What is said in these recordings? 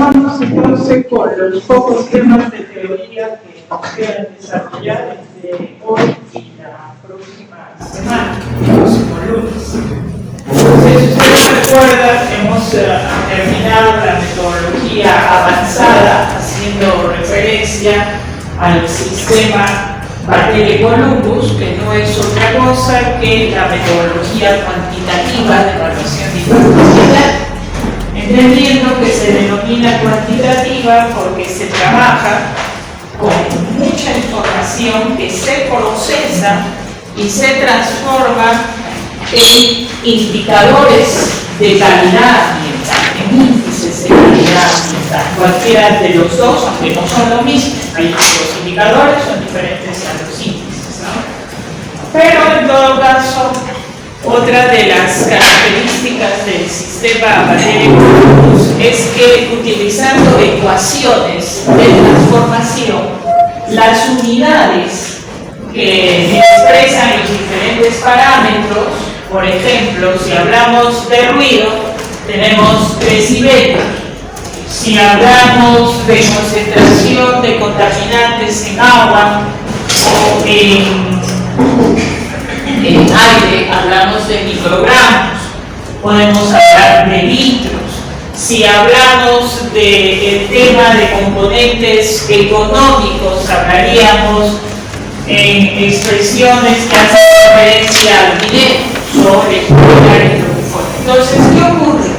Continuamos entonces con los pocos temas de teoría que nos quedan desarrollar desde hoy y la próxima semana, el próximo lunes. Entonces, si ustedes recuerdan, hemos terminado la metodología avanzada haciendo referencia al sistema Bartelli-Columbus, que no es otra cosa que la metodología cuantitativa de evaluación de incapacidad, entendiendo que se denomina cuantitativa porque se trabaja con mucha información que se procesa y se transforma en indicadores de calidad ambiental, en índices de calidad ambiental, cualquiera de los dos, aunque no son lo mismo. Los indicadores son diferentes a los índices, ¿no? Pero en todo caso, otra de las características del sistema Bartelli-Columbus es que, utilizando ecuaciones de transformación, las unidades que expresan los diferentes parámetros, por ejemplo, si hablamos de ruido, tenemos decibelios. Si hablamos de concentración de contaminantes en agua o en aire, hablamos de microgramos, podemos hablar de litros. Si hablamos del tema de componentes económicos, hablaríamos en expresiones que hacen referencia al dinero, sobre el Entonces, ¿qué ocurre?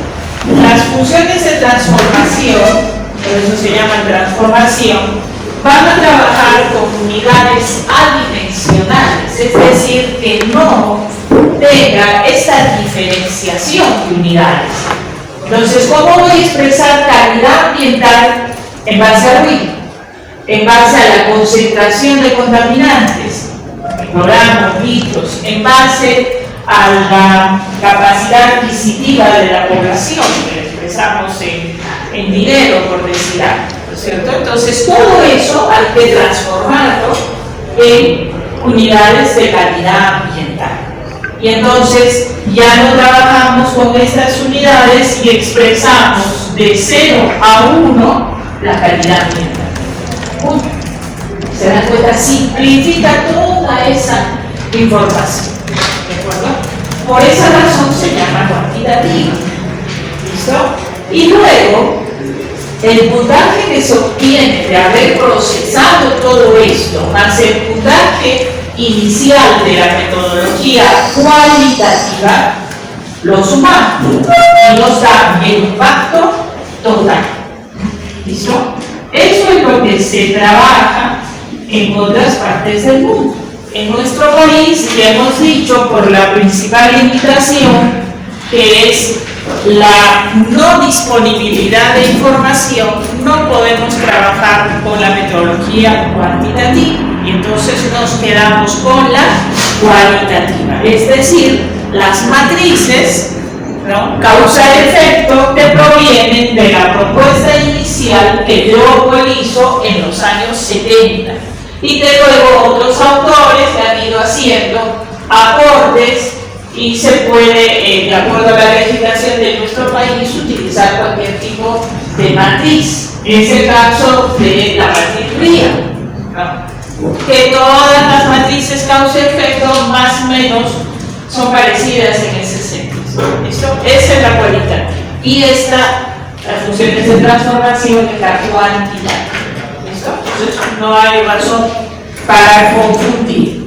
Las funciones de transformación, por eso se llaman transformación, van a trabajar con unidades adimensionales, es decir, que no tenga esta diferenciación de unidades. Entonces, ¿cómo voy a expresar calidad ambiental en base al ruido? En base a la concentración de contaminantes, microgramos, litros, en base a la capacidad adquisitiva de la población, que expresamos en dinero, por decir algo, ¿no es cierto? Entonces, todo eso hay que transformarlo en unidades de calidad ambiental. Y entonces ya no trabajamos con estas unidades y expresamos de 0 a 1 la calidad ambiental. Se dan cuenta, simplifica toda esa información. ¿De acuerdo? Por esa razón se llama cuantitativa. ¿Listo? Y luego, el puntaje que se obtiene de haber procesado todo esto, más el puntaje inicial de la metodología cualitativa, lo sumamos y nos da el impacto total. ¿Listo? Eso es lo que se trabaja en otras partes del mundo. En nuestro país, ya hemos dicho, por la principal limitación, que es la no disponibilidad de información, no podemos trabajar con la metodología cuantitativa y entonces nos quedamos con la cualitativa, es decir, las matrices, ¿no?, causa-efecto, que provienen de la propuesta inicial que Lowell hizo en los años 70 y que luego otros autores han ido haciendo aportes y se puede, de acuerdo a la legislación de nuestro país, utilizar cualquier tipo de matriz. Es el caso de la matriz fría, ¿no?, que todas las matrices causa-efecto más o menos son parecidas en ese sentido. ¿Listo? Esa es la cualitativa. Y esta, las funciones de transformación, es la cuantitativa. ¿Listo? Entonces no hay razón para confundir.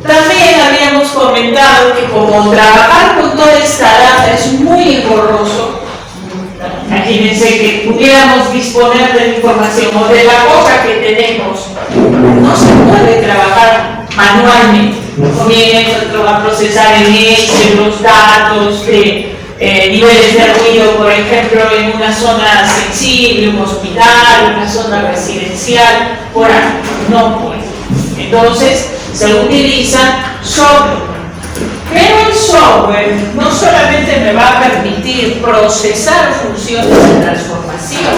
También habíamos comentado que como trabajar con toda esta data es muy engorroso, imagínense que pudiéramos disponer de la información o de la poca que tenemos, no se puede trabajar manualmente. Comienza a procesar en Excel los datos de niveles de ruido, por ejemplo, en una zona sensible, un hospital, una zona residencial, por ahí, no puede. Entonces, se utiliza software. Pero el software no solamente me va a permitir procesar funciones de transformación,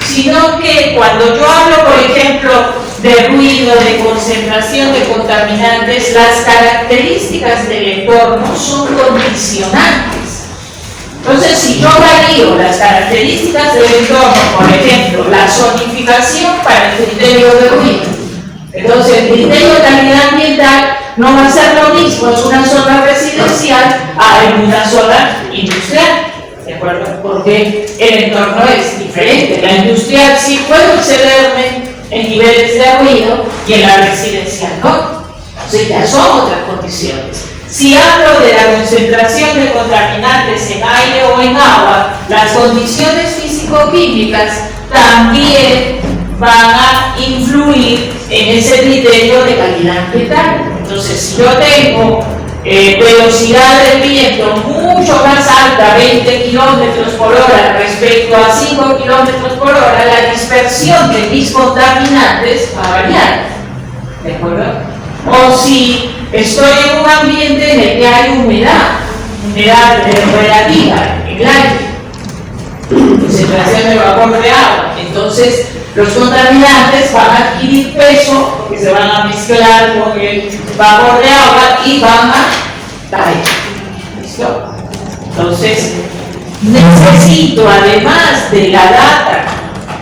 sino que cuando yo hablo, por ejemplo, de ruido, de concentración de contaminantes, las características del entorno son condicionantes. Entonces, si yo varío las características del entorno, por ejemplo, la zonificación para el criterio de ruido, entonces el criterio de calidad ambiental no va a ser lo mismo en una zona residencial a en una zona industrial, ¿de acuerdo? Porque el entorno es diferente. La industrial sí puede excederme en niveles de ruido y en la residencial no. Entonces ya son otras condiciones. Si hablo de la concentración de contaminantes en aire o en agua, las condiciones físico-químicas también van a influir en ese criterio de calidad ambiental. Entonces, si yo tengo velocidad del viento mucho más alta, 20 kilómetros por hora respecto a 5 kilómetros por hora, la dispersión de mis contaminantes va a variar. ¿De acuerdo? O si estoy en un ambiente en el que hay humedad relativa en el aire, concentración de vapor de agua, entonces los contaminantes van a adquirir peso porque se van a mezclar con el vapor de agua y van a caer. ¿Listo? Entonces, necesito, además de la data,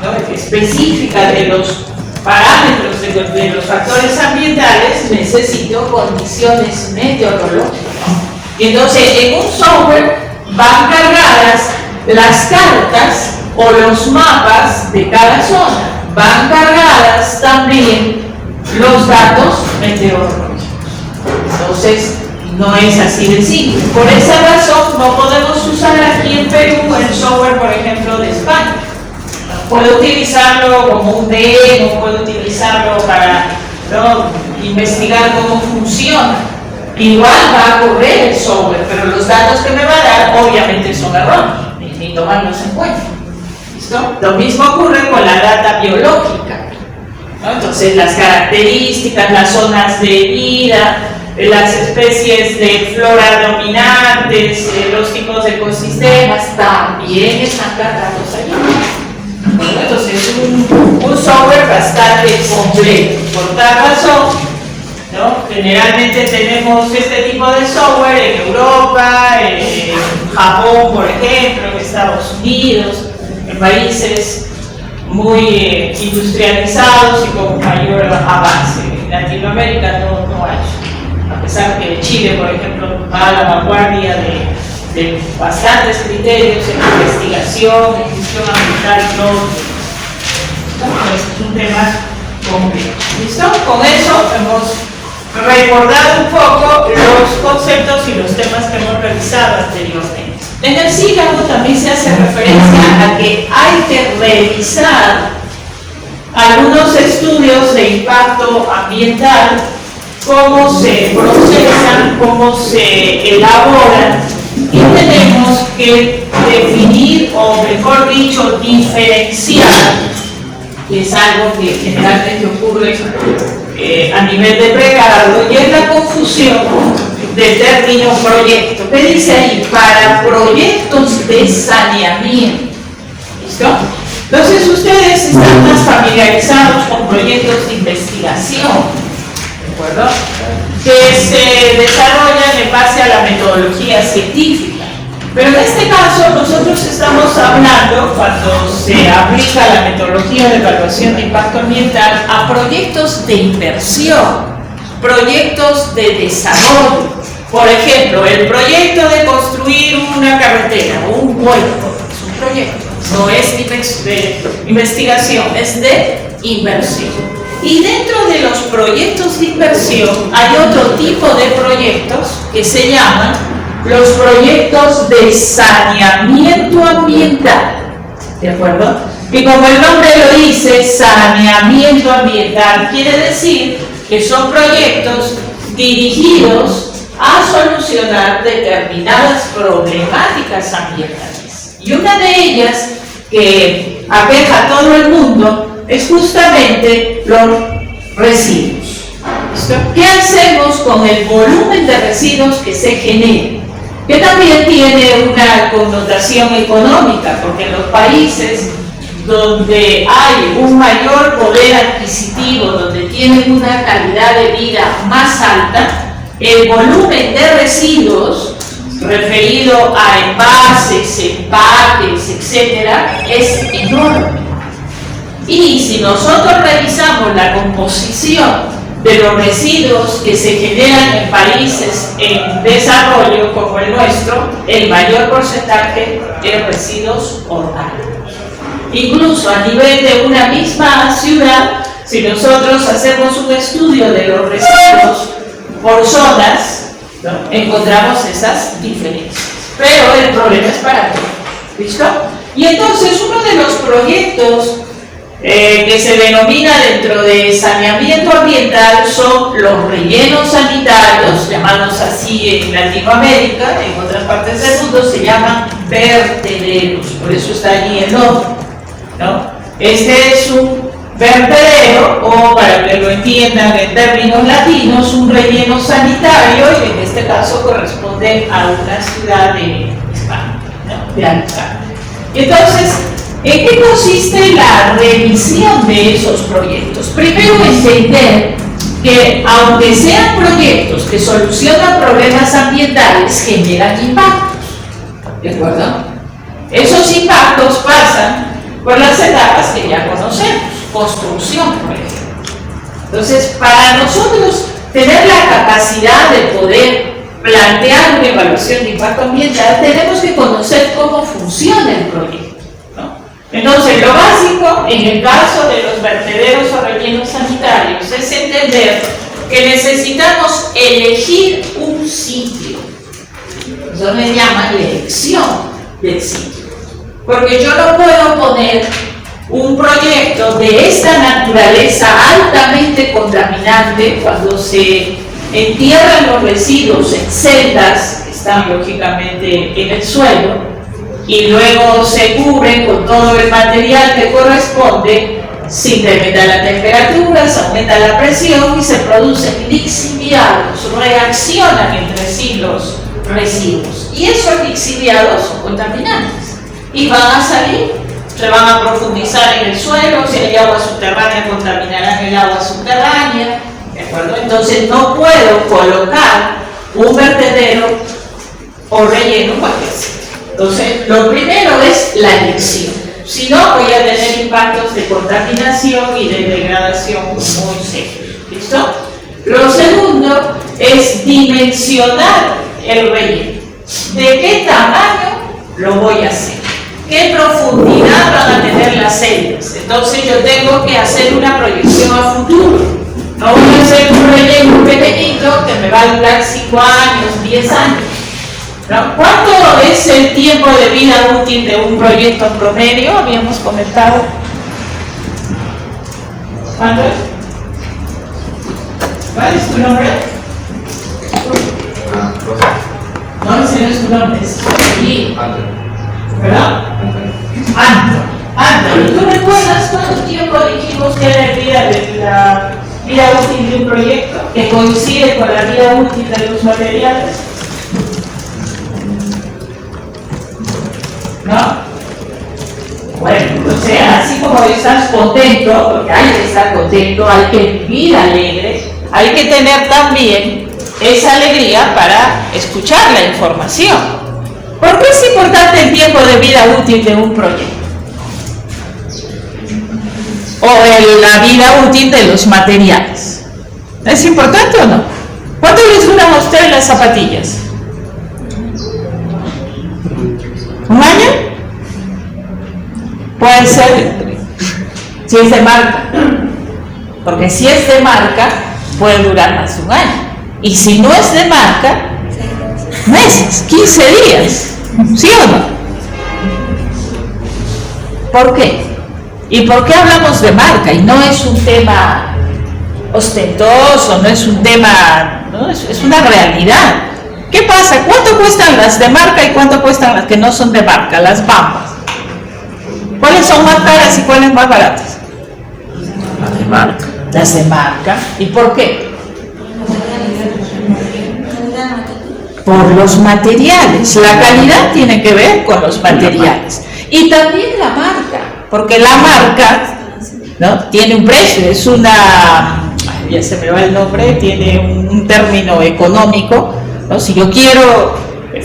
¿no?, específica de los parámetros de los factores ambientales, necesito condiciones meteorológicas. Y entonces, en un software van cargadas las cartas o los mapas de cada zona, van cargadas también los datos meteorológicos. Entonces, no es así de simple. Por esa razón, no podemos usar aquí en Perú el software, por ejemplo, de España. Puedo utilizarlo como un demo, puedo utilizarlo para, ¿no?, investigar cómo funciona. Igual va a correr el software, pero los datos que me va a dar obviamente son erróneos, ni tomarlos en cuenta. ¿Listo? Lo mismo ocurre con la data biológica, ¿no? Entonces, las características, las zonas de vida, las especies de flora dominantes, los tipos de ecosistemas también están cargados allí. Bueno, entonces es un software bastante completo. Por tal razón, ¿no?, generalmente tenemos este tipo de software en Europa, en Japón, por ejemplo, en Estados Unidos, en países muy industrializados y con mayor avance. En Latinoamérica no hay. A pesar que Chile, por ejemplo, va a la vanguardia de bastantes criterios en investigación, en gestión ambiental y todo. Es un tema complejo. ¿Listo? Con eso hemos recordado un poco los conceptos y los temas que hemos revisado anteriormente. En el sílabo también se hace referencia a que hay que revisar algunos estudios de impacto ambiental, cómo se procesan, cómo se elaboran, y tenemos que definir, o mejor dicho, diferenciar, que es algo que generalmente ocurre a nivel de pregrado, y es la confusión del término proyecto. ¿Qué dice ahí? Para proyectos de saneamiento. ¿Listo? Entonces, ustedes están más familiarizados con proyectos de investigación, ¿de acuerdo?, que se desarrollan en base a la metodología científica. Pero en este caso nosotros estamos hablando, cuando se aplica la metodología de evaluación de impacto ambiental, a proyectos de inversión, proyectos de desarrollo. Por ejemplo, el proyecto de construir una carretera o un puerto es un proyecto, no es de investigación, es de inversión. Y dentro de los proyectos de inversión hay otro tipo de proyectos que se llaman los proyectos de saneamiento ambiental, ¿de acuerdo? Y como el nombre lo dice, saneamiento ambiental quiere decir que son proyectos dirigidos a solucionar determinadas problemáticas ambientales. Y una de ellas, que aqueja a todo el mundo, es justamente los residuos. ¿Listo? ¿Qué hacemos con el volumen de residuos que se genera? Que también tiene una connotación económica, porque en los países donde hay un mayor poder adquisitivo, donde tienen una calidad de vida más alta, el volumen de residuos referido a envases, empaques, etcétera, es enorme. Y si nosotros revisamos la composición de los residuos que se generan en países en desarrollo como el nuestro, el mayor porcentaje es residuos orgánicos. Incluso a nivel de una misma ciudad, si nosotros hacemos un estudio de los residuos por zonas, ¿no?, encontramos esas diferencias. Pero el problema es para todos. ¿Listo? Y entonces uno de los proyectos que se denomina dentro de saneamiento ambiental son los rellenos sanitarios, llamados así en Latinoamérica, en otras partes del mundo se llaman vertederos, por eso está allí el nombre, ¿no? Este es un vertedero, o para que lo entiendan en términos latinos, un relleno sanitario, y en este caso corresponde a una ciudad de España, ¿no?, de Alicante. Entonces, ¿en qué consiste la revisión de esos proyectos? Primero, entender que aunque sean proyectos que solucionan problemas ambientales, generan impactos, ¿de acuerdo? Esos impactos pasan por las etapas que ya conocemos, construcción, por ejemplo. Entonces, para nosotros tener la capacidad de poder plantear una evaluación de impacto ambiental, tenemos que conocer cómo funciona el proyecto, ¿no? Entonces, lo básico en el caso de los vertederos o rellenos sanitarios es entender que necesitamos elegir un sitio. Eso me llama la elección del sitio. Porque yo no puedo poner un proyecto de esta naturaleza altamente contaminante cuando se entierran los residuos en celdas que están lógicamente en el suelo, y luego se cubren con todo el material que corresponde. Se incrementa la temperatura, se aumenta la presión y se producen lixiviados, reaccionan entre sí los residuos, y esos lixiviados son contaminantes y van a salir, se van a profundizar en el suelo. Si hay agua subterránea, contaminarán el agua subterránea, ¿de acuerdo? Entonces no puedo colocar un vertedero o relleno en cualquier sitio. Entonces, lo primero es la elección. Si no, voy a tener impactos de contaminación y de degradación muy serios. ¿Listo? Lo segundo es dimensionar el relleno. ¿De qué tamaño lo voy a hacer? ¿Qué profundidad van a tener las celdas? Entonces, yo tengo que hacer una proyección a futuro. No voy a hacer un relleno pequeñito que me va a durar 5 años, 10 años. ¿No? ¿Cuánto es el tiempo de vida útil de un proyecto promedio? Habíamos comentado. ¿Cuánto es? ¿Cuál es tu nombre? No, ese no es tu nombre, es sí. ¿Verdad? Antonio. ¿Tú recuerdas cuánto tiempo dijimos que era la vida útil de un proyecto que coincide con la vida útil de los materiales? ¿No? Bueno, o sea, así como estás contento, porque hay que estar contento, hay que vivir alegre, hay que tener también esa alegría para escuchar la información. ¿Por qué es importante el tiempo de vida útil de un proyecto? O la vida útil de los materiales. ¿Es importante o no? ¿Cuánto les duran a ustedes las zapatillas? ¿Un año? Puede ser, si es de marca, porque si es de marca puede durar más de un año, y si no es de marca, meses, 15 días, ¿sí o no? ¿Por qué? ¿Y por qué hablamos de marca? Y no es un tema ostentoso, no es un tema, ¿no? Es una realidad. ¿Qué pasa? ¿Cuánto cuestan las de marca y cuánto cuestan las que no son de marca, las Bambas? ¿Cuáles son más caras y cuáles más baratas? Las de marca. Las de marca. ¿Y por qué? Por los materiales. La calidad tiene que ver con los materiales. Y también la marca, porque la marca, ¿no?, tiene un precio, es una, ya se me va el nombre, tiene un término económico, ¿no? Si yo quiero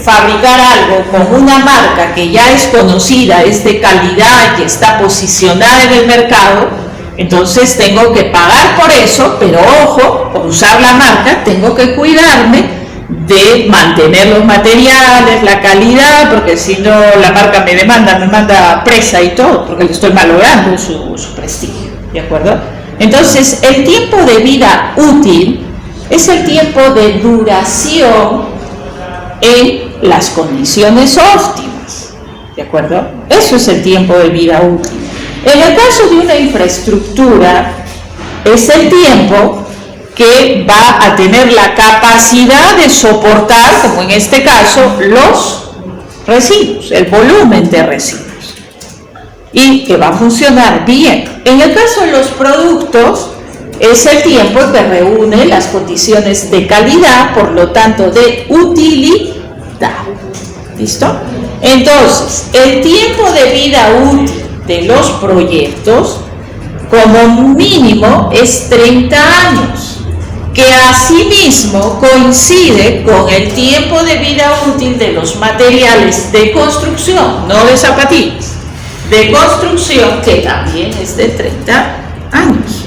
fabricar algo con una marca que ya es conocida, es de calidad y está posicionada en el mercado, entonces tengo que pagar por eso, pero ojo, por usar la marca tengo que cuidarme de mantener los materiales, la calidad, porque si no la marca me manda presa y todo, porque le estoy malogrando su prestigio, ¿de acuerdo? Entonces, el tiempo de vida útil es el tiempo de duración en las condiciones óptimas, ¿de acuerdo? Eso es el tiempo de vida útil. En el caso de una infraestructura, es el tiempo que va a tener la capacidad de soportar, como en este caso, los residuos, el volumen de residuos, y que va a funcionar bien. En el caso de los productos, es el tiempo que reúne las condiciones de calidad, por lo tanto de utilidad. ¿Listo? Entonces, el tiempo de vida útil de los proyectos, como mínimo, es 30 años. Que asimismo coincide con el tiempo de vida útil de los materiales de construcción, no de zapatillas, de construcción, que también es de 30 años,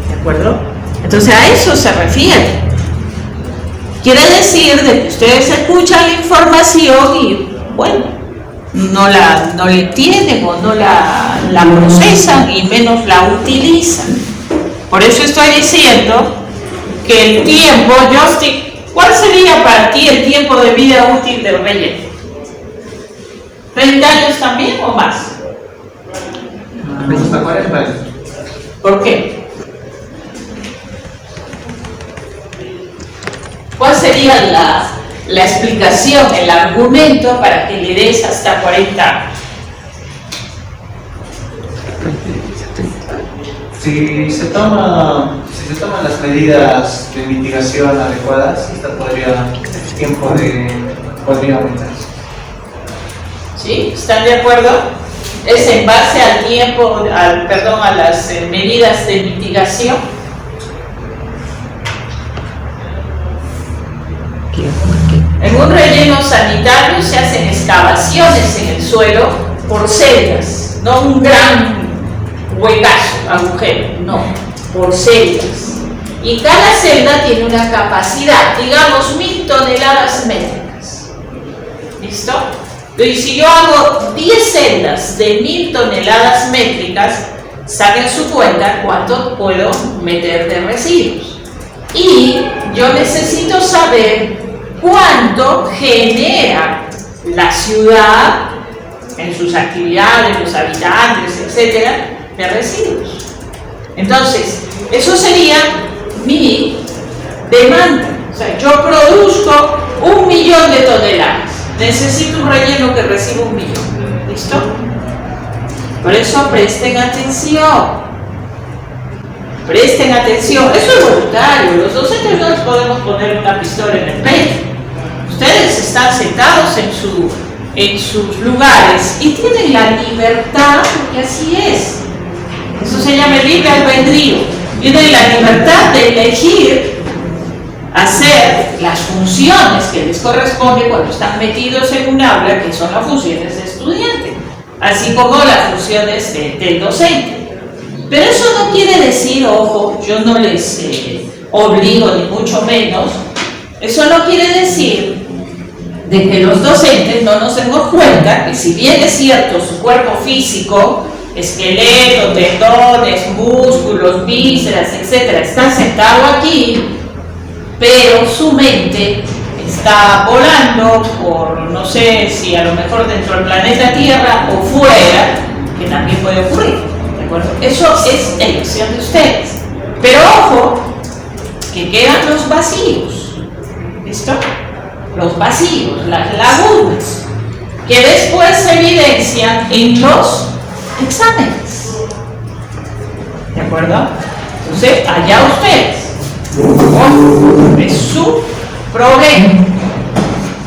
¿de acuerdo? Entonces a eso se refiere. Quiere decir de que ustedes escuchan la información y, bueno, no la entienden o no la procesan y menos la utilizan. Por eso estoy diciendo que el tiempo, Justin, ¿cuál sería para ti el tiempo de vida útil del relleno? ¿30 años también o más? Hasta 40 años. ¿Por qué? ¿Cuál sería la explicación, el argumento para que le des hasta 40 años? Si se toman las medidas de mitigación adecuadas, el tiempo podría aumentar. ¿Sí? ¿Están de acuerdo? Es en base al tiempo, a las medidas de mitigación. En un relleno sanitario se hacen excavaciones en el suelo por celdas, no un gran huecazo, agujero, no, por celdas. Y cada celda tiene una capacidad, digamos, 1000 toneladas métricas. ¿Listo? Y si yo hago 10 celdas de 1000 toneladas métricas, saquen su cuenta cuánto puedo meter de residuos. Y yo necesito saber cuánto genera la ciudad en sus actividades, los habitantes, etcétera, de residuos. Entonces, eso sería mi demanda. O sea, yo produzco 1.000.000 de toneladas. Necesito un relleno que reciba 1.000.000. ¿Listo? Por eso presten atención. Presten atención. Eso es voluntario. Los docentes no les podemos poner una pistola en el pecho. Ustedes están sentados en sus lugares y tienen la libertad, porque así es. Eso se llama el libre albedrío. Tienen la libertad de elegir hacer las funciones que les corresponde cuando están metidos en un aula, que son las funciones de estudiante, así como las funciones del docente. Pero eso no quiere decir, ojo, yo no les obligo ni mucho menos, eso no quiere decir de que los docentes no nos demos cuenta que, si bien es cierto su cuerpo físico, esqueleto, tendones, músculos, vísceras, etcétera, está sentado aquí, pero su mente está volando por, no sé si a lo mejor dentro del planeta Tierra o fuera, que también puede ocurrir, ¿de acuerdo? Eso es elección de ustedes. Pero ojo, que quedan los vacíos, ¿listo? Los vacíos, las lagunas, que después se evidencian en los exámenes, ¿de acuerdo? Entonces, allá ustedes, es su problema,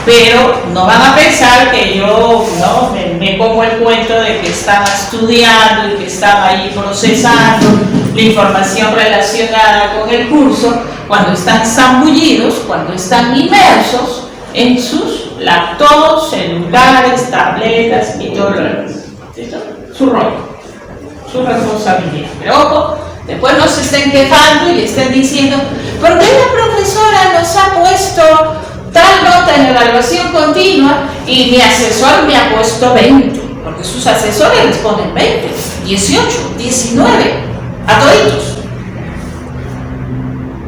pero no van a pensar que yo me como el cuento de que están estudiando y que están ahí procesando la información relacionada con el curso, cuando están zambullidos, cuando están inmersos en sus laptops, celulares, tabletas y todo lo demás. ¿Listo? Su rol, su responsabilidad. Pero ojo, después no se estén quejando y estén diciendo, ¿por qué la profesora nos ha puesto tal nota en evaluación continua y mi asesor me ha puesto 20? Porque sus asesores les ponen 20, 18, 19, a toditos.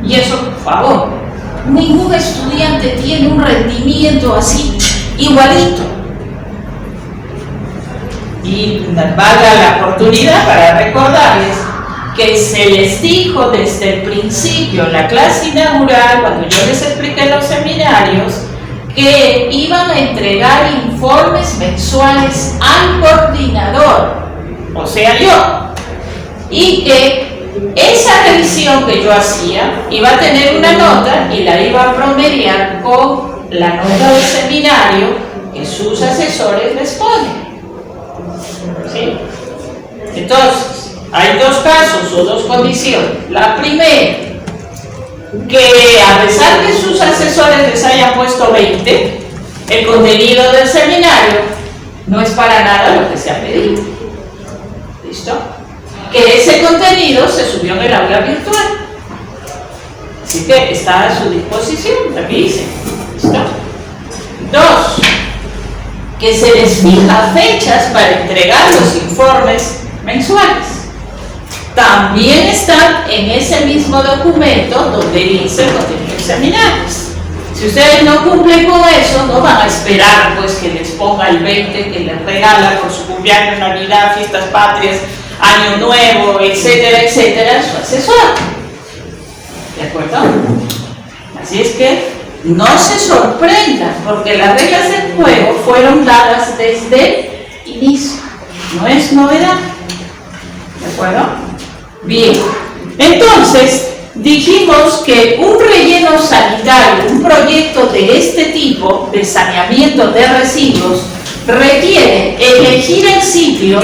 Y eso, por favor, ningún estudiante tiene un rendimiento así, igualito. Y valga la oportunidad para recordarles que se les dijo desde el principio, en la clase inaugural, cuando yo les expliqué los seminarios, que iban a entregar informes mensuales al coordinador, o sea yo, y que esa revisión que yo hacía iba a tener una nota y la iba a promediar con la nota del seminario que sus asesores les ponen. ¿Sí? Entonces, hay dos casos o dos condiciones. La primera, que a pesar que sus asesores les hayan puesto 20, el contenido del seminario no es para nada lo que se ha pedido. ¿Listo? Que ese contenido se subió en el aula virtual. Así que está a su disposición, revisen. ¿Listo? Dos, que se les fija fechas para entregar los informes mensuales. También están en ese mismo documento donde dice el contenido de seminarios. Si ustedes no cumplen con eso, no van a esperar pues que les ponga el 20 que les regala por su cumpleaños, Navidad, fiestas patrias, Año Nuevo, etcétera, etcétera, su asesor. ¿De acuerdo? Así es que no se sorprendan, porque las reglas del juego fueron dadas desde el inicio. No es novedad. ¿De acuerdo? Bien. Entonces, dijimos que un relleno sanitario, un proyecto de este tipo, de saneamiento de residuos, requiere elegir el sitio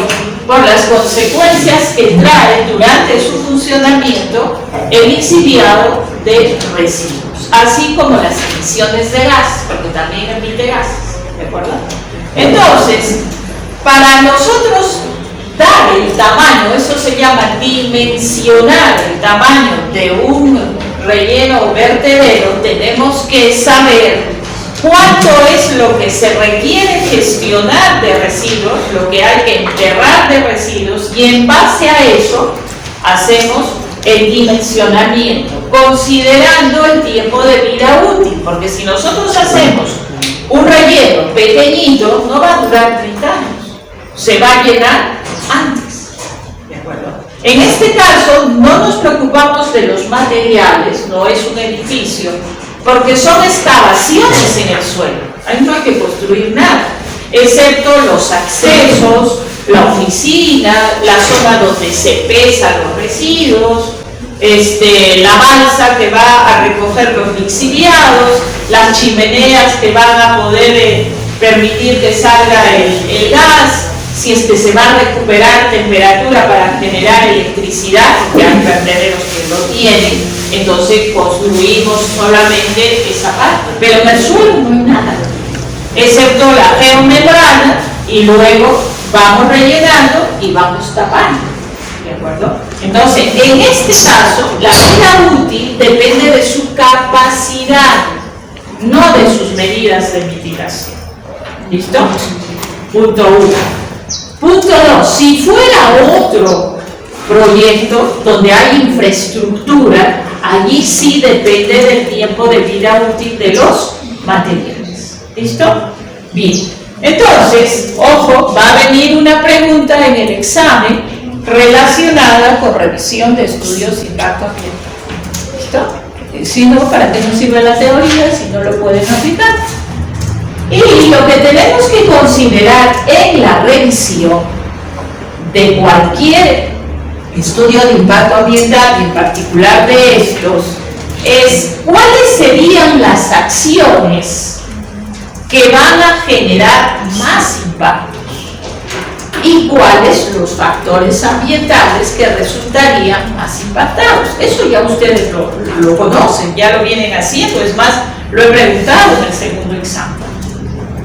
por las consecuencias que trae durante su funcionamiento el lixiviado de residuos, así como las emisiones de gas, porque también emite gases, ¿de acuerdo? Entonces, para nosotros dar el tamaño, eso se llama dimensionar el tamaño de un relleno o vertedero, tenemos que saber cuánto es lo que se requiere gestionar de residuos, lo que hay que enterrar de residuos, y en base a eso hacemos el dimensionamiento, considerando el tiempo de vida útil, porque si nosotros hacemos un relleno pequeñito, no va a durar 30 años, se va a llenar antes. ¿De acuerdo? En este caso no nos preocupamos de los materiales, no es un edificio, porque son excavaciones en el suelo. Ahí no hay que construir nada, excepto los accesos, la oficina, la zona donde se pesan los residuos, la balsa que va a recoger los lixiviados, las chimeneas que van a poder permitir que salga el gas, si es que se va a recuperar temperatura para generar electricidad, porque hay vertederos que lo tienen, entonces construimos solamente esa parte, pero en el suelo no hay nada, excepto la geomembrana, y luego vamos rellenando y vamos tapando, ¿de acuerdo? Entonces, en este caso, la vida útil depende de su capacidad, no de sus medidas de mitigación. ¿Listo? Punto 1. Punto 2. Si fuera otro proyecto donde hay infraestructura, allí sí depende del tiempo de vida útil de los materiales. ¿Listo? Bien. Entonces, ojo, va a venir una pregunta en el examen relacionada con revisión de estudios de impacto ambiental. ¿Listo? Si no, ¿para qué nos sirve la teoría si no lo pueden aplicar? Y lo que tenemos que considerar en la revisión de cualquier estudio de impacto ambiental, y en particular de estos, es cuáles serían las acciones que van a generar más impactos y cuáles los factores ambientales que resultarían más impactados. Eso ya ustedes lo conocen, ya lo vienen haciendo, es más, Lo he preguntado en el segundo examen.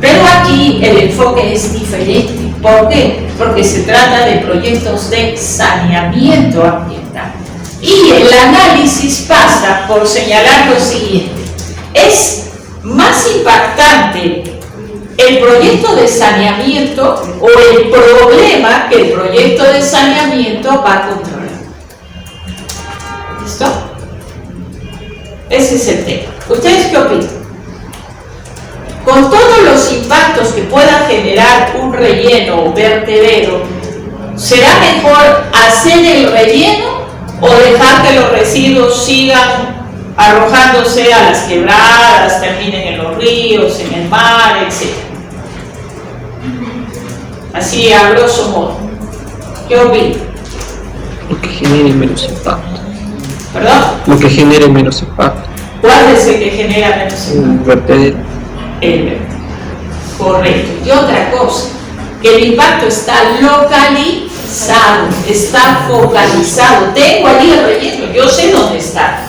Pero aquí el enfoque es diferente. ¿Por qué? Porque se trata de proyectos de saneamiento ambiental. Y el análisis pasa por señalar lo siguiente. Es más impactante el proyecto de saneamiento o el problema que el proyecto de saneamiento va a controlar. ¿Listo? Ese es el tema. ¿Ustedes qué opinan? Con todos los impactos que pueda generar un relleno o vertedero, ¿será mejor hacer el relleno o dejar que los residuos sigan arrojándose a las quebradas, terminen en los ríos, en el mar, etc.? Así a grosso modo. ¿Qué opinan? Lo que genere menos impacto. ¿Perdón? Lo que genere menos impacto. ¿Cuál es el que genera menos impacto? Un vertedero. El vertedero. Correcto. Y otra cosa, que el impacto está localizado, está focalizado. Tengo allí el relleno, yo sé dónde está.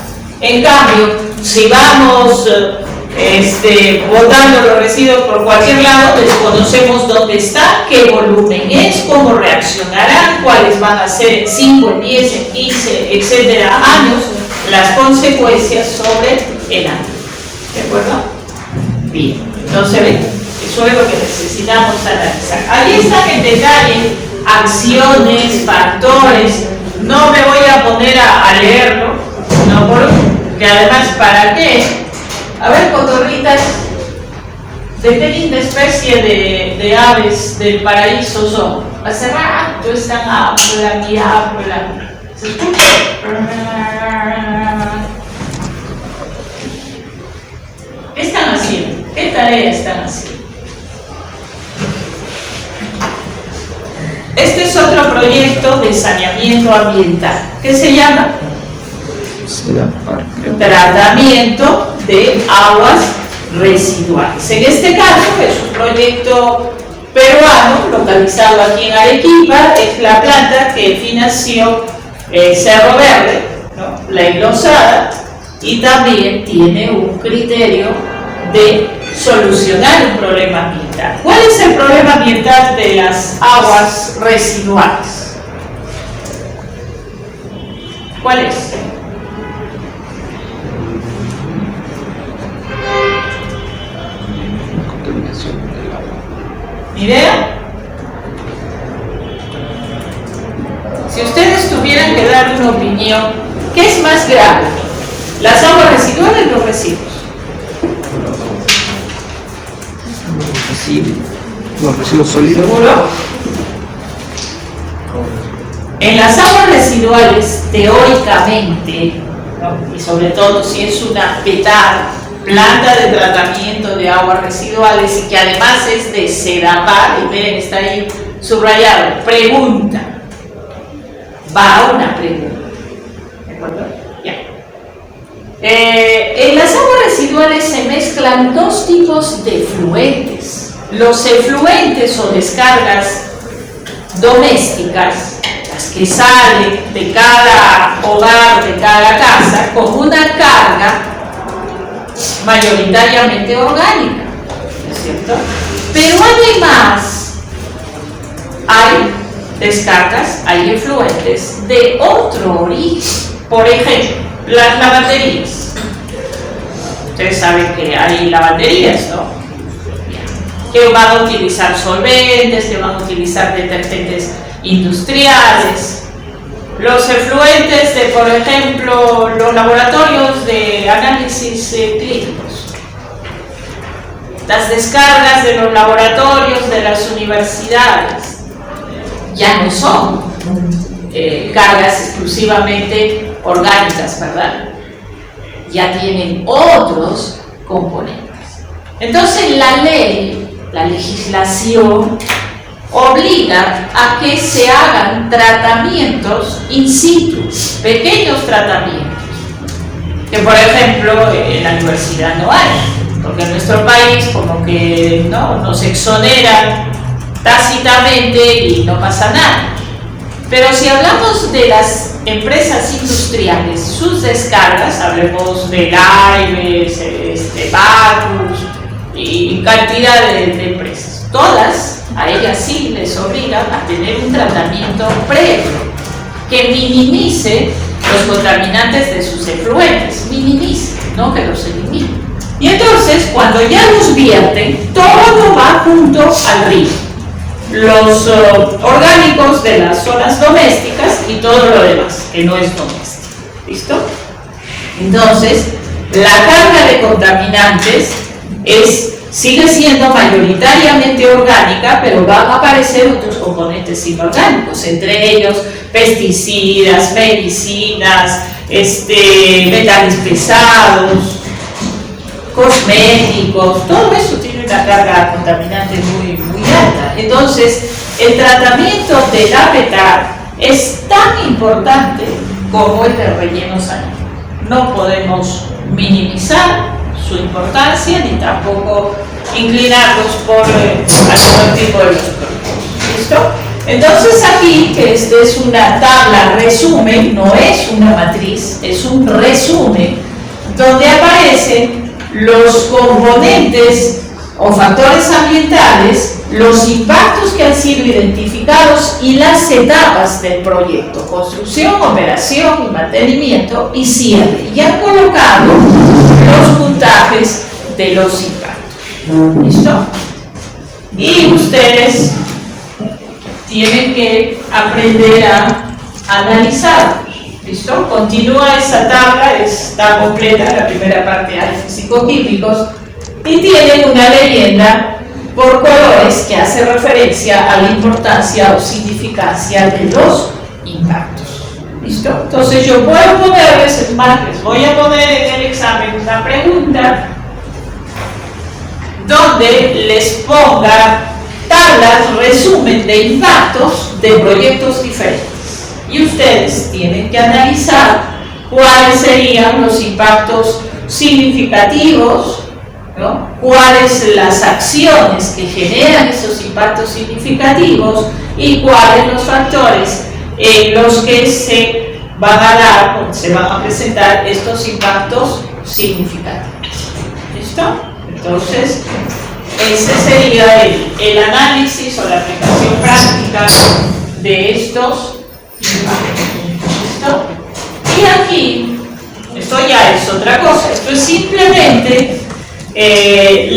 En cambio, si vamos botando los residuos por cualquier lado, desconocemos dónde está, qué volumen es, cómo reaccionarán, cuáles van a ser en 5, en 10, en 15, etcétera, años, las consecuencias sobre el ambiente. ¿De acuerdo? Bien, entonces ven, eso es lo que necesitamos analizar. Ahí están en detalle acciones, factores. No me voy a poner a leerlo, no, porque además, ¿para qué? A ver, cotorritas, ¿de qué linda especie de aves del paraíso son? Hace rato están hablan y hablan. ¿Se escucha? ¿Qué están haciendo? ¿Qué tarea están haciendo? Este es otro proyecto de saneamiento ambiental. ¿Qué se llama? Tratamiento de aguas residuales. En este caso es un proyecto peruano localizado aquí en Arequipa. Es la planta que financió Cerro Verde, ¿no? La enlosada, y también tiene un criterio de solucionar un problema ambiental. ¿Cuál es el problema ambiental de las aguas residuales? ¿Cuál es? ¿Ni idea? Si ustedes tuvieran que dar una opinión, ¿qué es más grave? ¿Las aguas residuales o los residuos? Los residuos sólidos. ¿Seguro? En las aguas residuales, teóricamente, ¿no? Y sobre todo si es una PETAR, planta de tratamiento de aguas residuales, y que además es de SEDAPAR, y miren, está ahí subrayado, pregunta. Va a una pregunta. ¿De acuerdo? Ya. En las aguas residuales se mezclan dos tipos de efluentes. Los efluentes o descargas domésticas, las que salen de cada hogar, de cada casa, con una carga mayoritariamente orgánica, ¿no es cierto? Pero además hay descargas, hay efluentes de otro origen. Por ejemplo, las lavanderías. Ustedes saben que hay lavanderías, ¿no? Que van a utilizar solventes, que van a utilizar detergentes industriales. Los efluentes de, por ejemplo, los laboratorios de análisis clínicos. Las descargas de los laboratorios de las universidades ya no son cargas exclusivamente orgánicas, ¿verdad? Ya tienen otros componentes. Entonces la ley, la legislación, obliga a que se hagan tratamientos in situ, pequeños tratamientos, que por ejemplo en la universidad no hay, porque en nuestro país como que no nos exoneran tácitamente y no pasa nada. Pero si hablamos de las empresas industriales, sus descargas, hablemos de Laives, Bacus y cantidad de empresas, todas a ellas sí les obligan a tener un tratamiento previo que minimice los contaminantes de sus efluentes, minimice, no que los elimine. Y entonces, cuando ya los vierten, todo va junto al río. Los orgánicos de las zonas domésticas y todo lo demás, que no es doméstico. ¿Listo? Entonces, la carga de contaminantes sigue siendo mayoritariamente orgánica, pero van a aparecer otros componentes inorgánicos, entre ellos pesticidas, medicinas, metales pesados, cosméticos, todo eso tiene una carga contaminante muy alta. Entonces, el tratamiento del APETAR es tan importante como el de relleno sanitario. No podemos minimizar su importancia ni tampoco inclinarnos por algún tipo de los productos. ¿Listo? Entonces aquí, que esta es una tabla resumen, no es una matriz, es un resumen donde aparecen los componentes o factores ambientales, los impactos que han sido identificados y las etapas del proyecto: construcción, operación y mantenimiento y cierre. Y han colocado los puntajes de los impactos. ¿Listo? Y ustedes tienen que aprender a analizarlos. ¿Listo? Continúa esa tabla, está completa, la primera parte hay físico-químicos, y tienen una leyenda por colores que hace referencia a la importancia o significancia de los impactos. ¿Listo? Entonces yo puedo ponerles, es más, les voy a poner en el examen una pregunta donde les ponga tablas, resumen de impactos de proyectos diferentes. Y ustedes tienen que analizar cuáles serían los impactos significativos, ¿no? Cuáles las acciones que generan esos impactos significativos y cuáles los factores en los que se van a dar o se van a presentar estos impactos significativos. ¿Listo? Entonces, ese sería el análisis o la aplicación práctica de estos impactos. ¿Listo? Y aquí, esto ya es otra cosa, esto es simplemente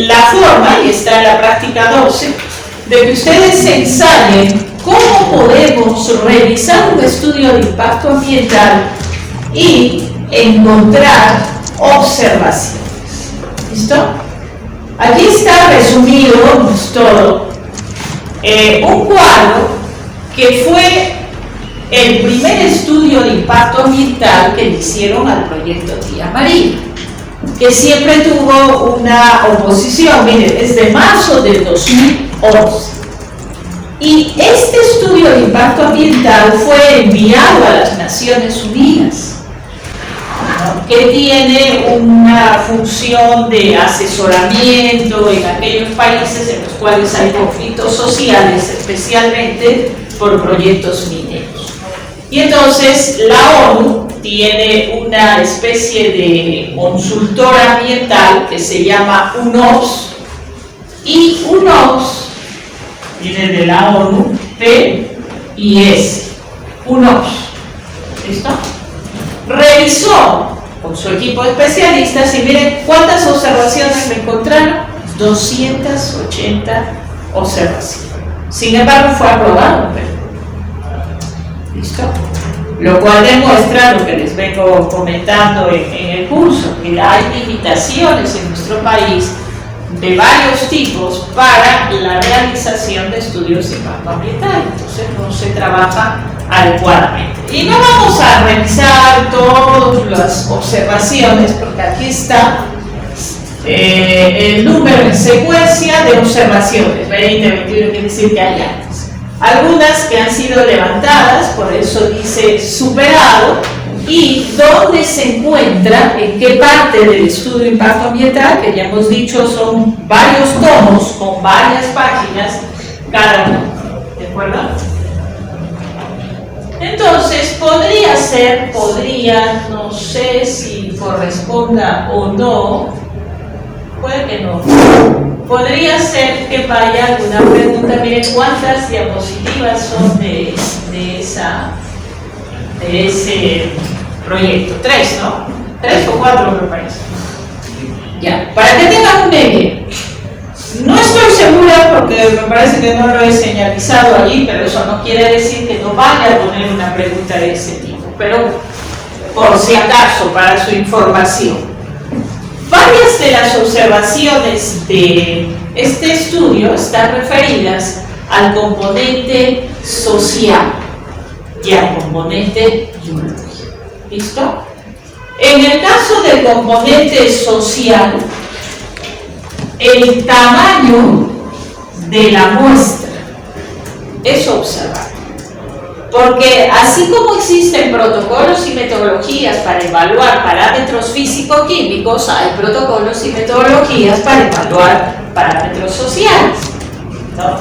la forma, y está en la práctica 12, de que ustedes se ensayen cómo podemos revisar un estudio de impacto ambiental y encontrar observaciones. ¿Listo? Aquí está resumido, no es todo, un cuadro que fue el primer estudio de impacto ambiental que le hicieron al proyecto Tía María, que siempre tuvo una oposición. Miren, es de marzo del 2011. Y este estudio de impacto ambiental fue enviado a las Naciones Unidas, ¿no? Que tiene una función de asesoramiento en aquellos países en los cuales hay conflictos sociales, especialmente por proyectos mineros. Y entonces la ONU tiene una especie de consultor ambiental que se llama UNOPS, y UNOPS viene de la ONU, P y S, UNOPS. ¿Listo? Revisó con su equipo de especialistas y miren cuántas observaciones me encontraron: 280 observaciones. Sin embargo, fue aprobado. ¿Listo? Lo cual demuestra lo que les vengo comentando en el curso, que hay limitaciones en nuestro país de varios tipos para la realización de estudios de impacto ambiental. Entonces no se trabaja adecuadamente. Y no vamos a revisar todas las observaciones, porque aquí está el número en secuencia de observaciones, 20, 21, quiere decir que hay antes. Algunas que han sido levantadas, por eso dice superado, y dónde se encuentra, en qué parte del estudio de impacto ambiental, que ya hemos dicho son varios tomos con varias páginas cada uno. ¿De acuerdo? Entonces, podría, no sé si corresponda o no, puede que no. Podría ser que vaya alguna pregunta. Miren cuántas diapositivas son de ese proyecto. 3, ¿no? 3 o 4 me parece. Ya, para que tengan una idea. No estoy segura porque me parece que no lo he señalizado allí, pero eso no quiere decir que no vaya a poner una pregunta de ese tipo. Pero por si acaso, para su información. Varias de las observaciones de este estudio están referidas al componente social y al componente biológico. ¿Listo? En el caso del componente social, el tamaño de la muestra es observable. Porque así como existen protocolos y metodologías para evaluar parámetros físico-químicos, hay protocolos y metodologías para evaluar parámetros sociales, ¿no?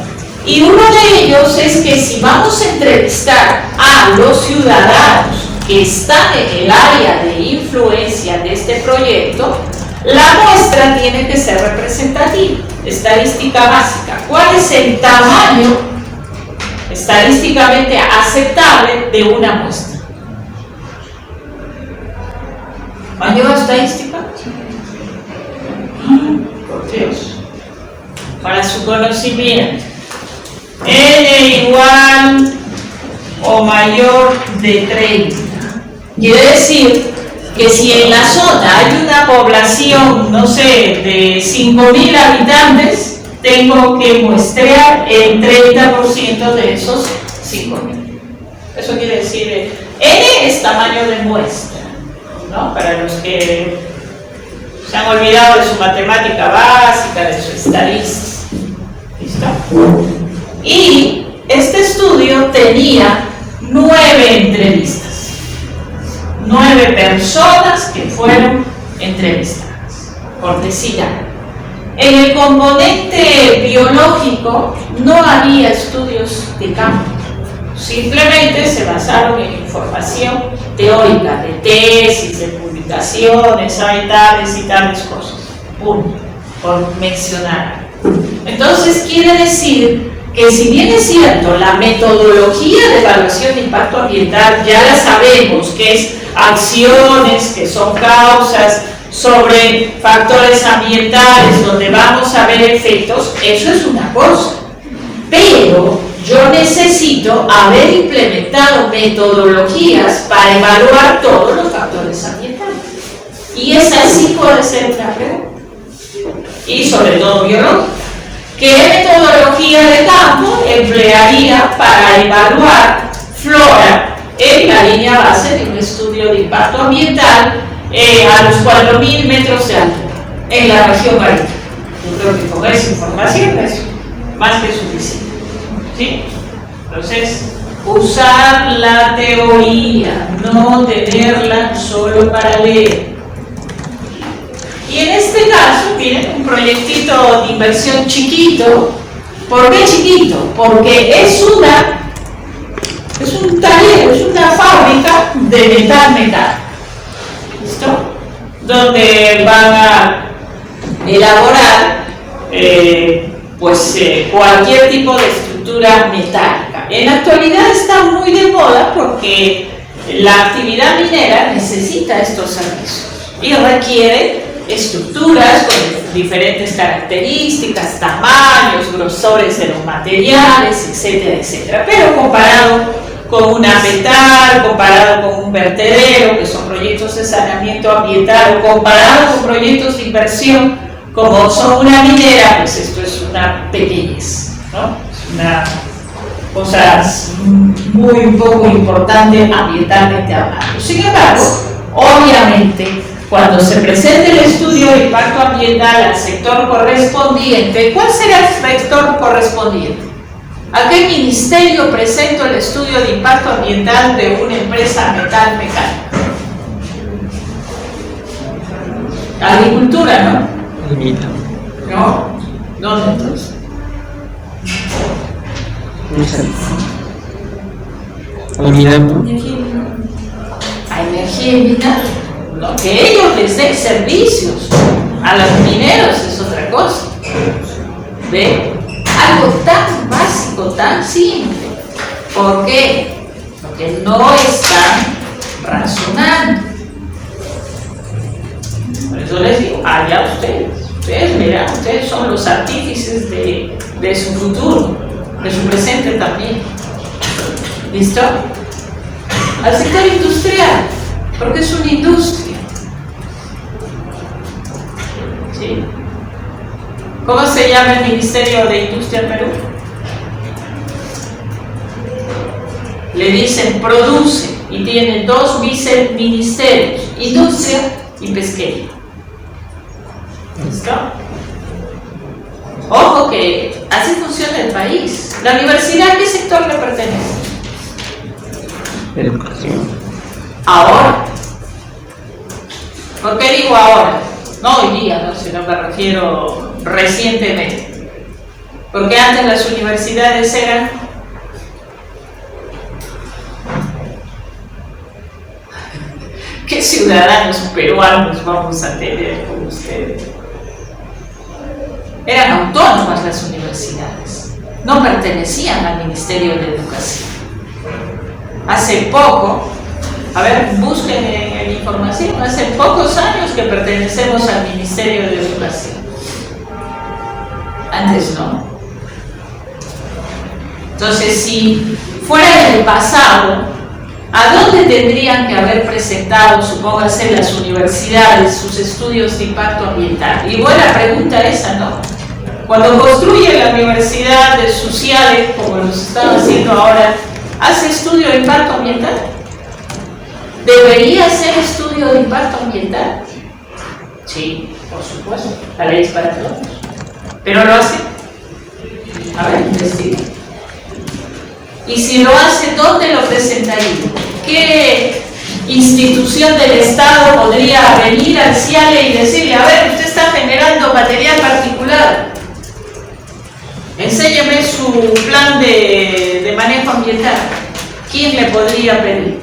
Y uno de ellos es que si vamos a entrevistar a los ciudadanos que están en el área de influencia de este proyecto, la muestra tiene que ser representativa. Estadística básica. ¿Cuál es el tamaño estadísticamente aceptable de una muestra? ¿Mayor estadística? Por Dios. Para su conocimiento, n igual o mayor de 30. Quiere decir que si en la zona hay una población, no sé, de 5.000 habitantes, tengo que muestrear el 30% de esos 5.000. Eso quiere decir, N es tamaño de muestra, ¿no? Para los que se han olvidado de su matemática básica, de su estadística. ¿Listo? Y este estudio tenía 9 entrevistas. 9 personas que fueron entrevistadas, por decir algo. En el componente biológico no había estudios de campo, simplemente se basaron en información teórica, de tesis, de publicaciones, hay tales y tales cosas, punto, por mencionar. Entonces quiere decir que si bien es cierto, la metodología de evaluación de impacto ambiental ya la sabemos, que es acciones que son causas sobre factores ambientales donde vamos a ver efectos, eso es una cosa, pero yo necesito haber implementado metodologías para evaluar todos los factores ambientales, y esa sí puede ser una pregunta, y sobre todo biológica. ¿Qué metodología de campo emplearía para evaluar flora en la línea base de un estudio de impacto ambiental a los 4.000 metros de altura en la región marítima? Yo creo que con esa información es más que suficiente, ¿sí? Entonces, usar la teoría, no tenerla solo para leer. Y en este caso, miren, un proyectito de inversión chiquito. ¿Por qué chiquito? Porque es un taller, es una fábrica de metal. ¿Listo? Donde van a elaborar cualquier tipo de estructura metálica. En la actualidad está muy de moda porque la actividad minera necesita estos servicios y requiere estructuras con diferentes características, tamaños, grosores de los materiales, etcétera, etcétera. Pero comparado con una metal, comparado con un vertedero, que son proyectos de saneamiento ambiental, o comparado con proyectos de inversión, como son una minera, pues esto es una pequeñez, ¿no? Es una cosa muy poco importante ambientalmente hablando. Sin embargo, obviamente, cuando se presente el estudio de impacto ambiental al sector correspondiente, ¿cuál será el sector correspondiente? ¿A qué ministerio presento el estudio de impacto ambiental de una empresa metal mecánica? Agricultura, ¿no? ¿No? ¿Dónde entonces? A la mina, ¿no? A energía y minar. No, que ellos les den servicios a los mineros es otra cosa. ¿Ve? Algo tan básico, tan simple. ¿Por qué? Porque no están razonando. Por eso les digo, allá ustedes verán, ustedes son los artífices de su futuro, de su presente también. ¿Listo? Al sector industrial, porque es una industria. ¿Sí? ¿Cómo se llama el Ministerio de Industria en Perú? Le dicen produce y tiene dos viceministerios, industria y pesquería. ¿Listo? Ojo que así funciona el país. ¿La universidad a qué sector le pertenece? Educación. Ahora. ¿Por qué digo ahora? No hoy día, no, sino me refiero recientemente. Porque antes las universidades eran ¿qué ciudadanos peruanos vamos a tener con ustedes? Eran autónomas las universidades, no pertenecían al Ministerio de Educación. Hace poco, a ver, busquen en información, hace pocos años que pertenecemos al Ministerio de Educación. Antes no. Entonces, si fuera en el pasado, ¿a dónde tendrían que haber presentado, supóngase, las universidades, sus estudios de impacto ambiental? Y buena pregunta esa, ¿no? Cuando construye la universidad de sociales, como los están haciendo ahora, ¿hace estudio de impacto ambiental? ¿Debería hacer estudio de impacto ambiental? Sí, por supuesto, la ley es para todos. ¿Pero lo hace? A ver, investiga. Y si lo hace, ¿dónde lo presentaría? ¿Qué institución del Estado podría venir al CIALE y decirle, a ver, usted está generando material particular, enséñeme su plan de manejo ambiental? ¿Quién le podría pedir?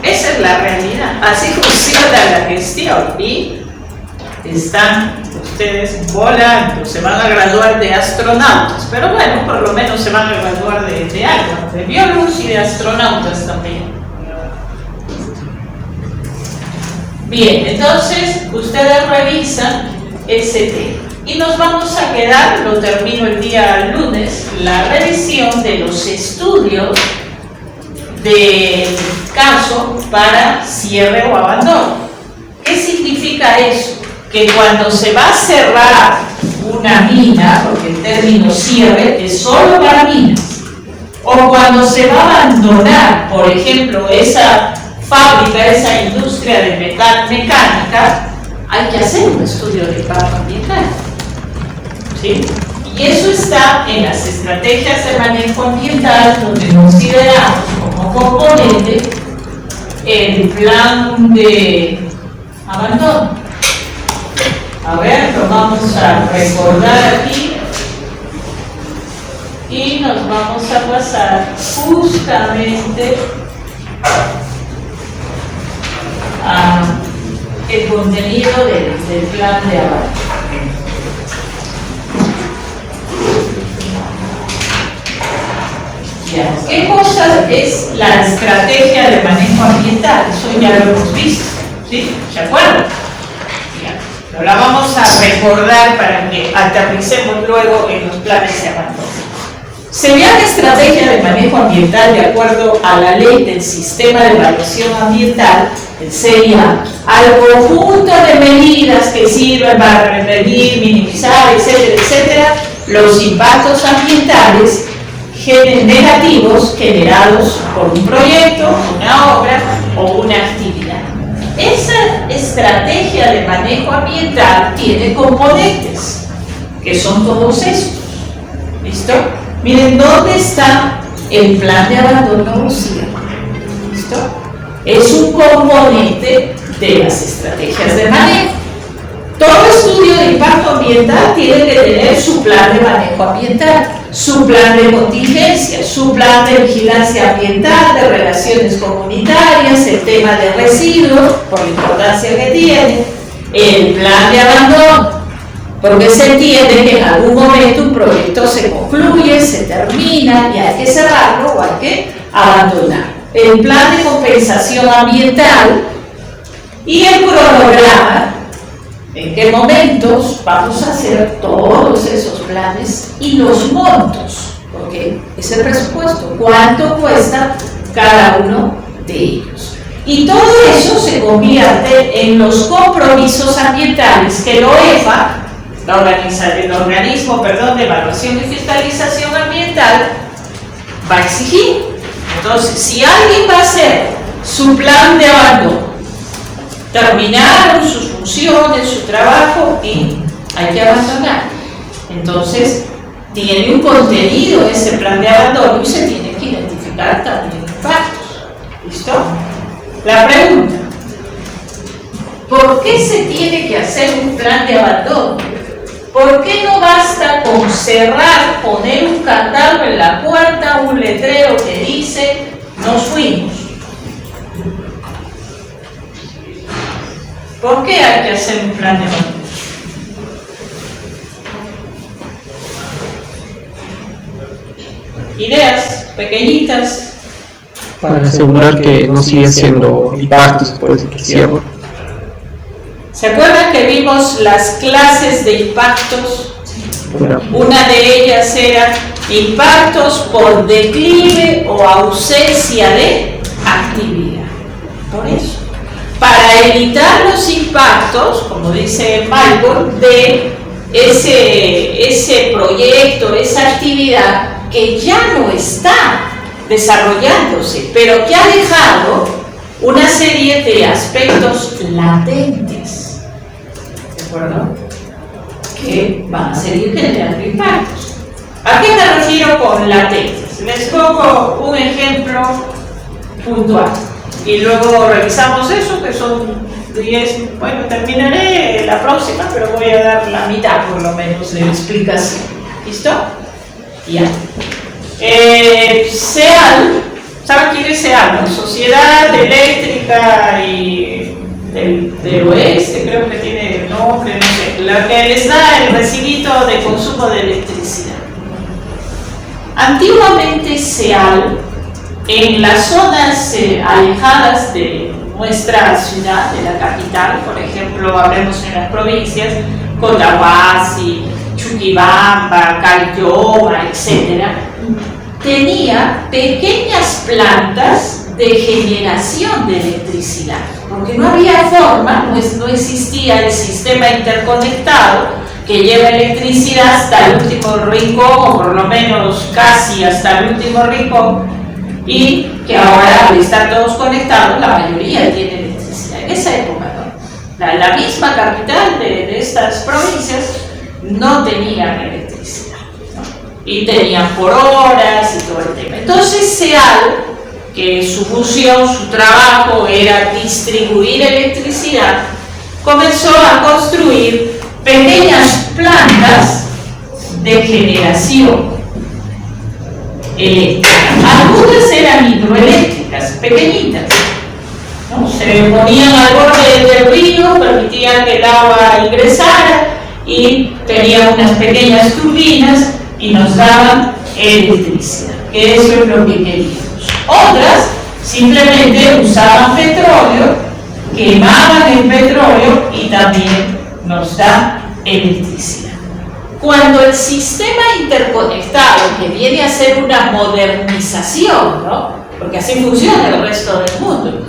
Esa es la realidad. Así funciona la gestión y están ustedes volando, se van a graduar de astronautas, pero bueno, por lo menos se van a graduar de algo, de biólogos y de astronautas también. Bien, entonces ustedes revisan ese tema y nos vamos a quedar, lo termino el día lunes, la revisión de los estudios del caso para cierre o abandono. ¿Qué significa eso? Que cuando se va a cerrar una mina, porque el término cierre es solo para minas, o cuando se va a abandonar, por ejemplo, esa fábrica, esa industria de mecánica, hay que hacer un estudio de impacto ambiental. ¿Sí? Y eso está en las estrategias de manejo ambiental, donde consideramos como componente el plan de abandono. A ver, lo vamos a recordar aquí y nos vamos a pasar justamente a el contenido del plan de abandono. ¿Qué cosa es la estrategia de manejo ambiental? Eso ya lo hemos visto, ¿sí? ¿Se acuerdan? Pero la vamos a recordar para que aterricemos luego en los planes de abandono. Sería la estrategia de manejo ambiental de acuerdo a la ley del sistema de evaluación ambiental, sería al conjunto de medidas que sirven para prevenir, minimizar, etcétera, etcétera, los impactos ambientales negativos generados por un proyecto, una obra o una actividad. Esa estrategia de manejo ambiental tiene componentes, que son todos estos. ¿Listo? Miren, ¿dónde está el plan de abandono o cierre? ¿Listo? Es un componente de las estrategias de manejo. Todo estudio de impacto ambiental tiene que tener su plan de manejo ambiental, su plan de contingencia, su plan de vigilancia ambiental, de relaciones comunitarias, el tema de residuos, por la importancia que tiene, el plan de abandono, porque se entiende que en algún momento un proyecto se concluye, se termina y hay que cerrarlo o hay que abandonar. El plan de compensación ambiental y el cronograma. ¿En qué momentos vamos a hacer todos esos planes y los montos? Porque es el presupuesto. ¿Cuánto cuesta cada uno de ellos? Y todo eso se convierte en los compromisos ambientales que el OEFA, el organismo de evaluación y fiscalización ambiental, va a exigir. Entonces, si alguien va a hacer su plan de abandono, terminaron sus funciones, su trabajo y hay que abandonar. Entonces, tiene un contenido ese plan de abandono y se tiene que identificar también impactos. ¿Listo? La pregunta: ¿por qué se tiene que hacer un plan de abandono? ¿Por qué no basta con cerrar, poner un candado en la puerta, un letrero que dice nos fuimos? ¿Por qué hay que hacer un plan de abandono? Ideas pequeñitas. Para asegurar que no siga haciendo impactos después de que cierre. ¿Se acuerdan que vimos las clases de impactos? Una de ellas era impactos por declive o ausencia de actividad. Por eso, para evitar los impactos, como dice Michael, de ese proyecto, esa actividad que ya no está desarrollándose, pero que ha dejado una serie de aspectos latentes, ¿de acuerdo?, que van a seguir generando impactos. ¿A qué me refiero con latentes? Les pongo un ejemplo puntual y luego revisamos eso, que son 10, bueno, terminaré la próxima, pero voy a dar la mitad por lo menos de explicación. ¿Listo? Ya. SEAL, ¿saben quién es SEAL? ¿No? Sociedad Eléctrica y del Oeste, creo que tiene nombre, no sé, la que les da el recibito de consumo de electricidad. Antiguamente SEAL, en las zonas alejadas de nuestra ciudad, de la capital, por ejemplo, hablemos en las provincias, Cotahuasi, Chuquibamba, Caylloma, etc., tenía pequeñas plantas de generación de electricidad, porque no había forma, no existía el sistema interconectado que lleva electricidad hasta el último rincón, o por lo menos casi hasta el último rincón, y que ahora, al estar todos conectados, la mayoría tiene electricidad. En esa época, ¿no? La misma capital de estas provincias no tenían electricidad, ¿no? Y tenían por horas y todo el tema. Entonces SEAL, que su función, su trabajo era distribuir electricidad, comenzó a construir pequeñas plantas de generación eléctrica. Algunas eran hidroeléctricas, pequeñitas, ¿no? Se ponían al borde del río, permitían que el agua ingresara y tenían unas pequeñas turbinas y nos daban electricidad, que eso es lo que queríamos. Otras simplemente usaban petróleo, quemaban el petróleo y también nos da electricidad. Cuando el sistema interconectado, que viene a ser una modernización, ¿no?, porque así funciona el resto del mundo,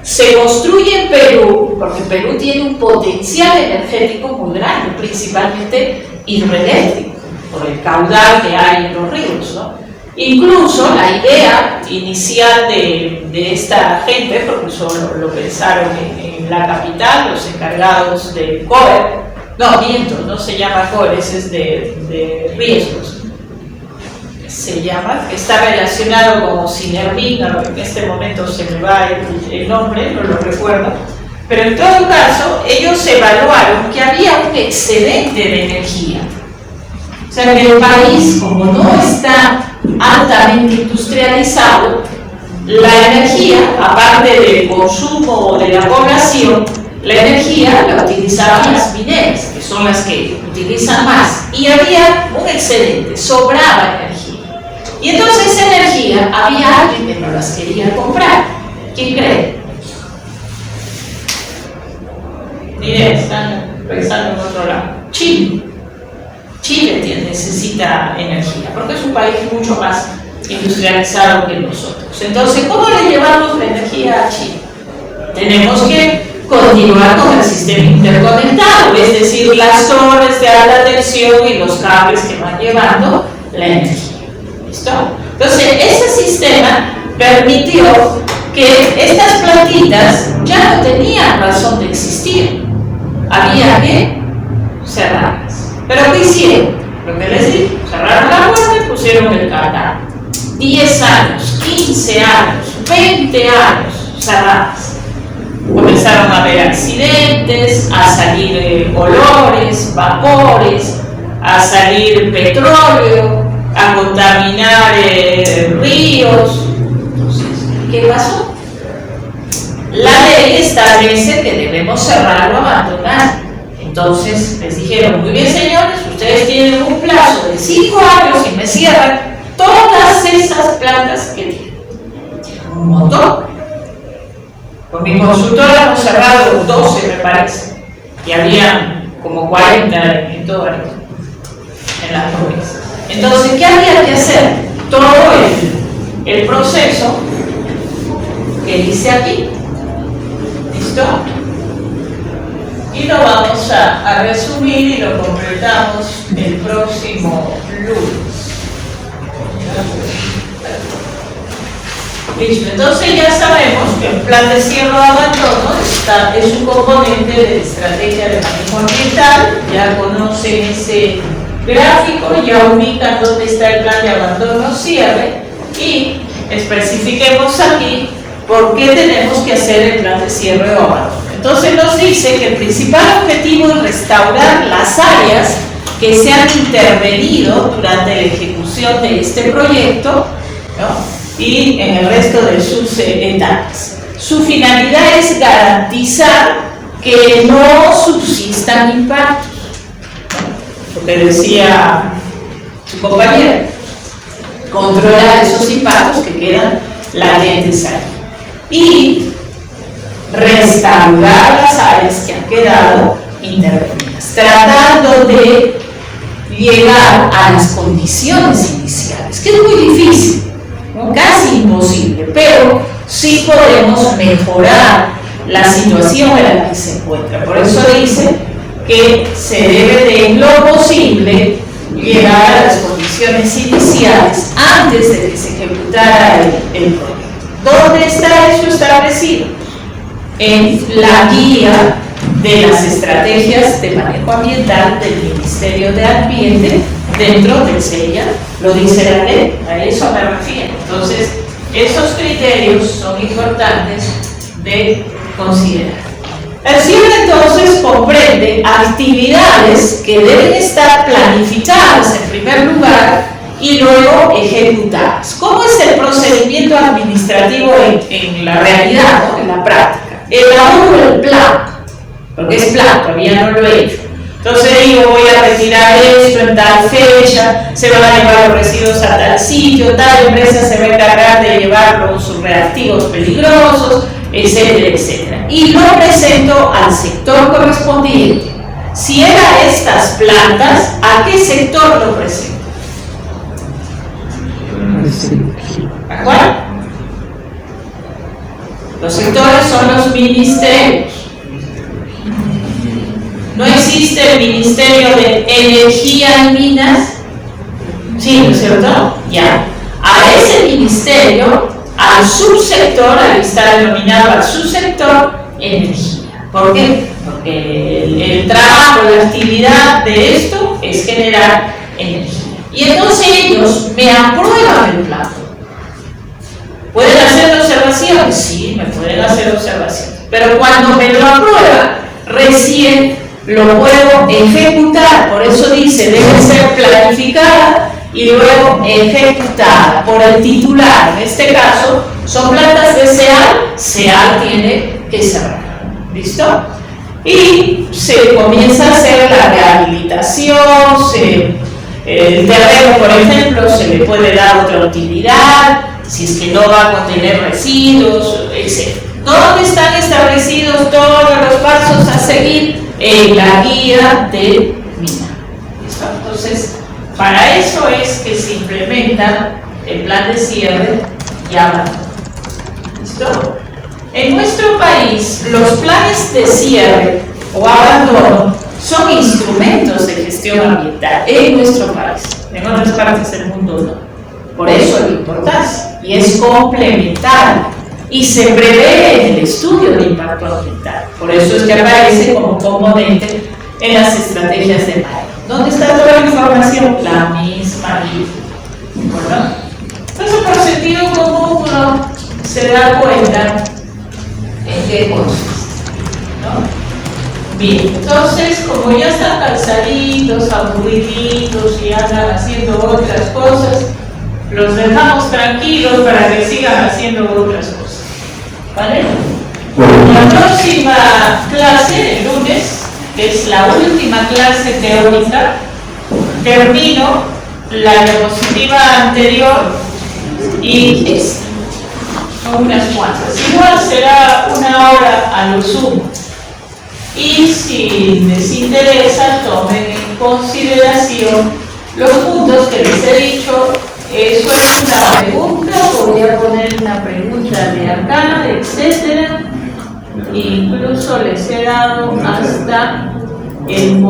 se construye en Perú, porque Perú tiene un potencial energético muy grande, principalmente hidroeléctrico, por el caudal que hay en los ríos, ¿no? Incluso la idea inicial de esta gente, porque solo lo pensaron en la capital, los encargados del COER, no, miento, no se llama COER, ese es de riesgos, se llama, está relacionado con Sinermin, en este momento se me va el nombre, no lo recuerdo, Pero en todo caso, ellos evaluaron que había un excedente de energía. O sea, que el país, como no está altamente industrializado, la energía, aparte del consumo de la población, la energía la utilizaban las mineras, que son las que utilizan más, y había un excedente, sobraba energía. Y entonces esa energía había alguien que no las quería comprar. ¿Quién cree? Miren, están pensando en otro lado. Chile. Chile necesita energía, porque es un país mucho más industrializado que nosotros. Entonces, ¿cómo le llevamos la energía a Chile? Tenemos que continuar con el sistema interconectado, es decir, las torres de alta tensión y los cables que van llevando la energía. ¿Listo? Entonces, ese sistema permitió que estas plantitas ya no tenían razón de existir. Había que cerrarlas. ¿Pero qué hicieron? Lo que les dije, cerraron la puerta y pusieron el candado. 10 años, 15 años, 20 años cerradas. Comenzaron a haber accidentes, a salir olores, vapores, a salir petróleo, a contaminar ríos. Entonces, ¿qué pasó? La ley establece que debemos cerrar o abandonar. Entonces les dijeron, muy bien señores, ustedes tienen un plazo de 5 años y me cierran todas esas plantas que tienen. Un montón. Con mi consultora hemos cerrado 12, me parece, y había como 40 en todo en las provincias. Entonces, ¿qué había que hacer? Todo el proceso que dice aquí. ¿Listo? Y lo vamos a resumir y lo completamos el próximo lunes. Listo, entonces ya sabemos que el plan de cierre o abandono es un componente de la estrategia de manejo ambiental. Ya conocen ese gráfico, ya ubican dónde está el plan de abandono cierre y especifiquemos aquí por qué tenemos que hacer el plan de cierre o abandono. Entonces nos dice que el principal objetivo es restaurar las áreas que se han intervenido durante la ejecución de este proyecto, ¿no? Y en el resto de sus etapas. Su finalidad es garantizar que no subsistan impactos, ¿no? Lo que decía su compañero, controlar esos impactos que quedan latentes ahí. Y restaurar las áreas que han quedado intervenidas, tratando de llegar a las condiciones iniciales, que es muy difícil, ¿no? Casi imposible, pero sí podemos mejorar la situación en la que se encuentra. Por eso dice que se debe de, en lo posible, llegar a las condiciones iniciales antes de que se ejecutara el proyecto. ¿Dónde está eso establecido? En la guía de las estrategias de manejo ambiental del Ministerio de Ambiente dentro del CEIA, lo dice la ley, a eso me refiero. Entonces, esos criterios son importantes de considerar. El cierre entonces comprende actividades que deben estar planificadas en primer lugar y luego ejecutadas. ¿Cómo es el procedimiento administrativo en la realidad, ¿no? En la práctica? Elaboro el plan, porque es plan, todavía no lo he hecho. Entonces digo, voy a retirar esto en tal fecha, se van a llevar los residuos a tal sitio, tal empresa se va a encargar de llevar los reactivos peligrosos, etcétera, etcétera. Y lo presento al sector correspondiente. Si era estas plantas, ¿a qué sector lo presento? ¿De acuerdo? Los sectores son los ministerios. ¿No existe el Ministerio de Energía y Minas? Sí, ¿no es cierto? Ya. A ese ministerio, al subsector, al estar denominado al subsector, energía. ¿Por qué? Porque el trabajo, la actividad de esto es generar energía. Y entonces ellos me aprueban el plan. ¿Pueden hacer observaciones? Sí, me pueden hacer observaciones. pero cuando me lo aprueba, recién lo puedo ejecutar. Por eso dice, debe ser planificada y luego ejecutada por el titular. En este caso, son plantas de SEAL tiene que cerrar. ¿Listo? Y se comienza a hacer la rehabilitación, el terreno, por ejemplo, se le puede dar otra utilidad, si es que no va a contener residuos, etc. ¿Dónde están establecidos todos los pasos a seguir? En la guía de mina. ¿Listo? Entonces, para eso es que se implementa el plan de cierre y abandono. ¿Listo? En nuestro país, los planes de cierre o abandono son instrumentos de gestión ambiental en nuestro país. En otras partes del mundo no. Por eso la importancia. Y es complementario. Y se prevé en el estudio de impacto ambiental. Por eso es que aparece como componente en las estrategias de manejo. ¿Dónde está toda la información? La misma línea. ¿Verdad? Entonces, por sentido común, uno se da cuenta en qué consiste, ¿no? Bien, entonces, como ya están cansaditos, aburriditos y andan haciendo otras cosas, los dejamos tranquilos para que sigan haciendo otras cosas. ¿Vale? La próxima clase, el lunes, que es la última clase teórica, termino la diapositiva anterior y esta. Son unas cuantas. Igual será 1 hora a lo sumo. Y si les interesa, tomen en consideración los puntos que les he dicho. Eso es una pregunta, voy a poner una pregunta de acá, etcétera. Incluso les he dado hasta el